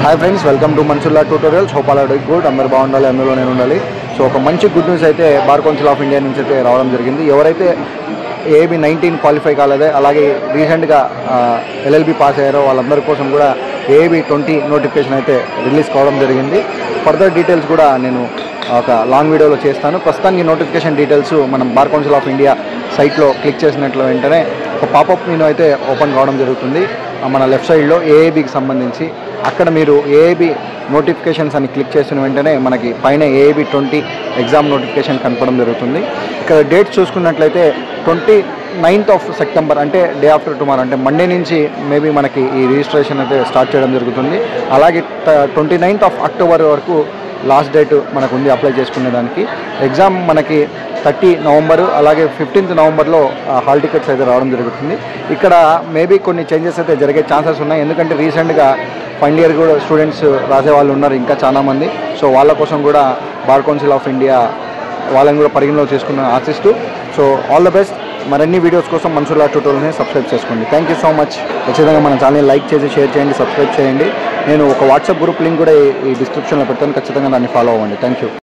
Hi friends, welcome to Mansulla tutorials. Hope all are doing good. అందరూ బాగుండాలి, అందులో నేను ఉండాలి. సో ఒక మంచి గుడ్ న్యూస్ అయితే బార్ కౌన్సిల్ ఆఫ్ ఇండియా నుంచి అయితే రావడం జరిగింది. ఎవరైతే ఏబీ 19 క్వాలిఫై కాలేదే, అలాగే రీసెంట్గా ఎల్ఎల్బి పాస్ అయ్యారో వాళ్ళందరి కోసం కూడా ఏబీ 20 నోటిఫికేషన్ అయితే రిలీజ్ కావడం జరిగింది. ఫర్దర్ డీటెయిల్స్ కూడా నేను ఒక లాంగ్ వీడియోలో చేస్తాను. ప్రస్తుతానికి నోటిఫికేషన్ డీటెయిల్స్ మనం బార్ కౌన్సిల్ ఆఫ్ ఇండియా సైట్లో క్లిక్ చేసినట్లు వెంటనే ఒక పాపప్ మెనూ అయితే ఓపెన్ కావడం జరుగుతుంది. మన లెఫ్ట్ సైడ్లో ఏఏబీకి సంబంధించి అక్కడ మీరు ఏఏబీ నోటిఫికేషన్స్ అని క్లిక్ చేసిన వెంటనే మనకి పైన ఏఏబీ 20 ఎగ్జామ్ నోటిఫికేషన్ కనపడడం జరుగుతుంది. ఇక్కడ డేట్స్ చూసుకున్నట్లయితే 29th of September అంటే డే ఆఫ్టర్ టుమారో, అంటే మండే నుంచి మేబీ మనకి ఈ రిజిస్ట్రేషన్ అయితే స్టార్ట్ చేయడం జరుగుతుంది. అలాగే 29th of October వరకు లాస్ట్ డేట్ మనకు ఉంది అప్లై చేసుకునేదానికి. ఎగ్జామ్ మనకి 30 నవంబరు అలాగే 15th నవంబర్లో హాల్ టికెట్స్ అయితే రావడం జరుగుతుంది. ఇక్కడ మేబీ కొన్ని చేంజెస్ అయితే జరిగే ఛాన్సెస్ ఉన్నాయి, ఎందుకంటే రీసెంట్గా ఫైనల్ ఇయర్ కూడా స్టూడెంట్స్ రాసే వాళ్ళు ఉన్నారు ఇంకా చాలామంది. సో వాళ్ళ కోసం కూడా బార్ కౌన్సిల్ ఆఫ్ ఇండియా వాళ్ళని కూడా పరిగణలో చేసుకుని ఆశిస్తూ, సో ఆల్ ద బెస్ట్. మరిన్ని వీడియోస్ కోసం మన్సుల్లా ట్యూటోరియల్ని సబ్స్క్రైబ్ చేసుకోండి. Thank you so much. ఖచ్చితంగా మన ఛానల్ని లైక్ చేసి షేర్ చేయండి, సబ్స్క్రైబ్ చేయండి. నేను ఒక వాట్సాప్ గ్రూప్ లింక్ కూడా ఈ డిస్క్రిప్షన్లో పెడతాను, ఖచ్చితంగా దాన్ని ఫాలో అవ్వండి. Thank you.